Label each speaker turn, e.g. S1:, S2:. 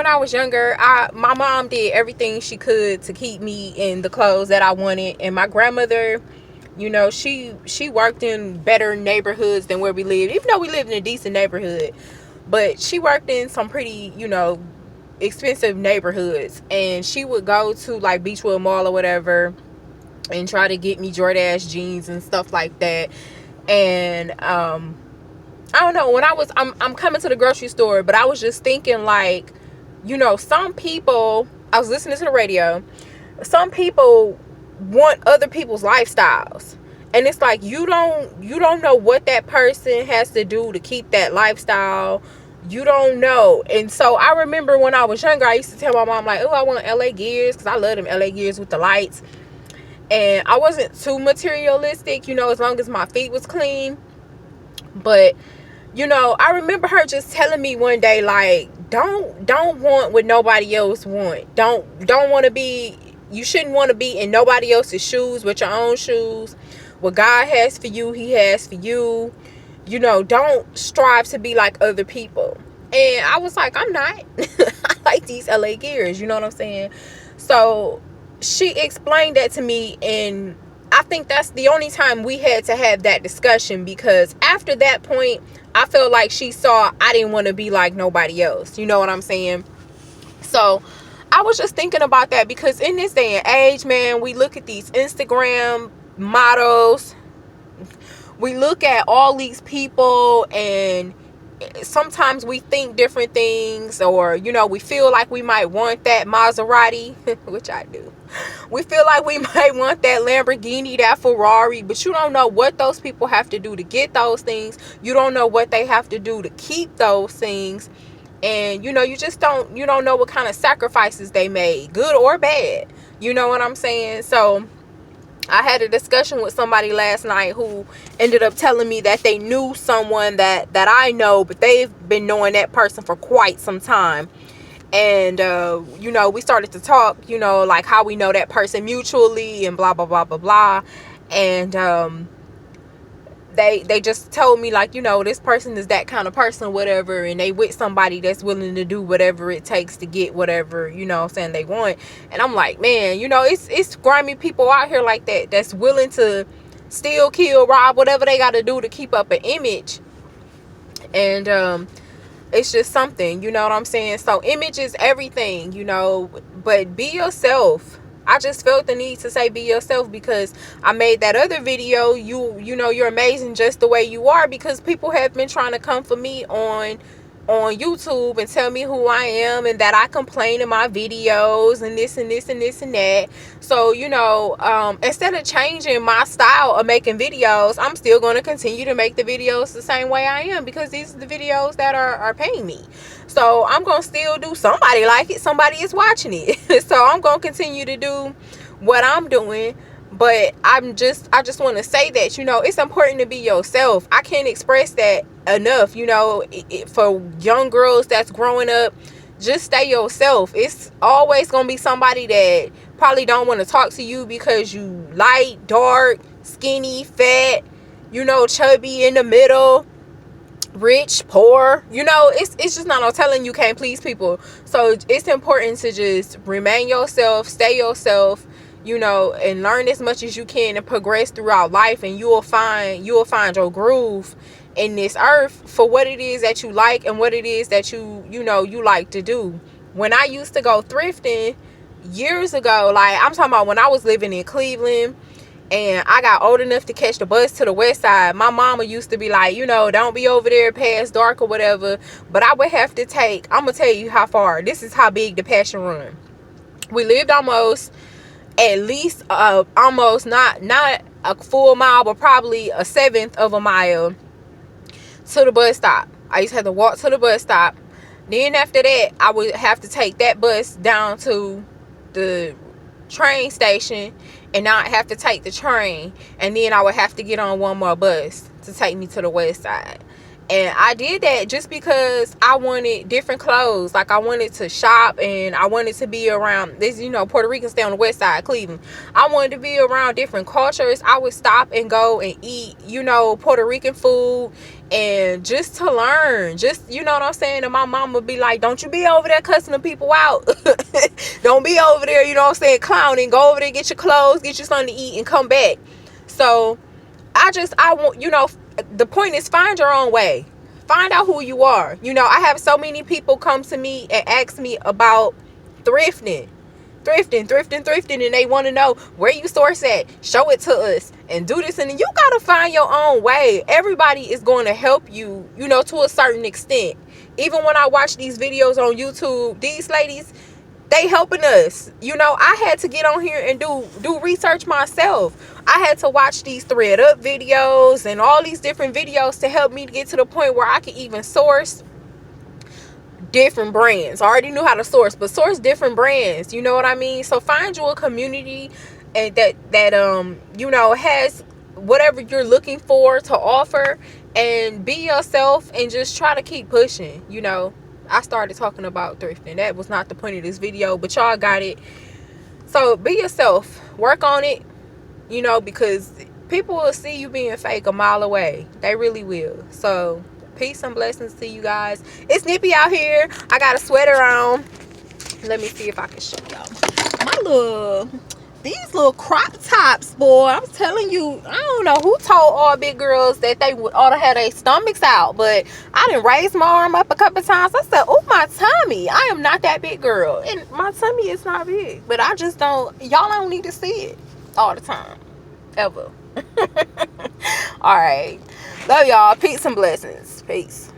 S1: when I was younger, my mom did everything she could to keep me in the clothes that I wanted. And my grandmother, you know, she worked in better neighborhoods than where we lived, even though we lived in a decent neighborhood. But she worked in some pretty, you know, expensive neighborhoods. And she would go to like Beechwood Mall or whatever and try to get me Jordache jeans and stuff like that. And I don't know, when I'm coming to the grocery store, but I was just thinking, like, you know, some people, I was listening to the radio, some people want other people's lifestyles. And it's like, you don't know what that person has to do to keep that lifestyle. You don't know. And so I remember when I was younger, I used to tell my mom, like, oh, I want LA Gears, because I love them LA Gears with the lights. And I wasn't too materialistic, you know, as long as my feet was clean. But, you know, I remember her just telling me one day, like, don't want what nobody else want. Don't want to be, you shouldn't want to be in nobody else's shoes but your own shoes. What God has for you, he has for you. You know, don't strive to be like other people. And I was like, I'm not. I like these LA Gears, you know what I'm saying? So she explained that to me, and I think that's the only time we had to have that discussion, because after that point, I felt like she saw I didn't want to be like nobody else. You know what I'm saying? So I was just thinking about that, because in this day and age, man, we look at these Instagram models, we look at all these people, and sometimes we think different things, or, you know, we feel like we might want that Maserati, which I do. We feel like we might want that Lamborghini, that Ferrari, but you don't know what those people have to do to get those things. You don't know what they have to do to keep those things. And, you know, you don't know what kind of sacrifices they made, good or bad. You know what I'm saying? So I had a discussion with somebody last night who ended up telling me that they knew someone that I know, but they've been knowing that person for quite some time. And, you know, we started to talk, you know, like how we know that person mutually and blah, blah, blah, blah, blah. And they just told me, like, you know, this person is that kind of person, whatever. And they with somebody that's willing to do whatever it takes to get whatever, you know, saying they want. And I'm like, man, you know, it's grimy people out here like that, that's willing to steal, kill, rob, whatever they got to do to keep up an image. And it's just something, you know what I'm saying? So image is everything, you know, but be yourself. I just felt the need to say be yourself, because I made that other video, you know, you're amazing just the way you are, because people have been trying to come for me on YouTube and tell me who I am, and that I complain in my videos and this and this and this and that. So, you know, instead of changing my style of making videos, I'm still going to continue to make the videos the same way I am, because these are the videos that are paying me. So I'm going to still do, somebody like it, somebody is watching it. So I'm going to continue to do what I'm doing. But I just want to say that, you know, it's important to be yourself. I can't express that enough. You know, for young girls that's growing up, just stay yourself. It's always going to be somebody that probably don't want to talk to you because you light, dark, skinny, fat, you know, chubby, in the middle, rich, poor. You know, it's just not no telling you can't please people. So it's important to just remain yourself, stay yourself, you know, and learn as much as you can and progress throughout life, and you will find your groove in this earth for what it is that you like and what it is that you know you like to do. When I used to go thrifting years ago, like I'm talking about when I was living in Cleveland and I got old enough to catch the bus to the west side, my mama used to be like, you know, don't be over there past dark or whatever. But I would have to take, I'm gonna tell you how far, this is how big the Passion Run. We lived almost, at least almost not a full mile, but probably a seventh of a mile to the bus stop. I used to have to walk to the bus stop. Then after that, I would have to take that bus down to the train station, and now I have to take the train, and then I would have to get on one more bus to take me to the west side. And I did that just because I wanted different clothes. Like, I wanted to shop, and I wanted to be around this, Puerto Ricans stay on the west side of Cleveland. I wanted to be around different cultures. I would stop and go and eat, Puerto Rican food, and just to learn. Just, you know what I'm saying? And my mom would be like, don't you be over there cussing the people out. Don't be over there, clowning. Go over there, get your clothes, get you something to eat, and come back. So I want, the point is, find your own way. Find out who you are. I have so many people come to me and ask me about thrifting, and they want to know where you source at. Show it to us and do this. And you got to find your own way. Everybody is going to help you, to a certain extent. Even when I watch these videos on YouTube, these ladies, they helping us. I had to get on here and do research myself. I had to watch these Thread Up videos and all these different videos to help me to get to the point where I could even source different brands. I already knew how to source, but source different brands. You know what I mean? So find you a community and that has whatever you're looking for to offer, and be yourself and just try to keep pushing. I started talking about thrifting. That was not the point of this video, but y'all got it. So be yourself. Work on it, because people will see you being fake a mile away. They really will. So peace and blessings to you guys. It's nippy out here. I got a sweater on. Let me see if I can show y'all. These little crop tops, boy. I'm telling you, I don't know who told all big girls that they would ought to have their stomachs out, but I done raised my arm up a couple times. I said, oh, my tummy. I am not that big girl, and my tummy is not big, but I just don't, y'all don't need to see it all the time, ever. All right. Love y'all. Peace and blessings. Peace.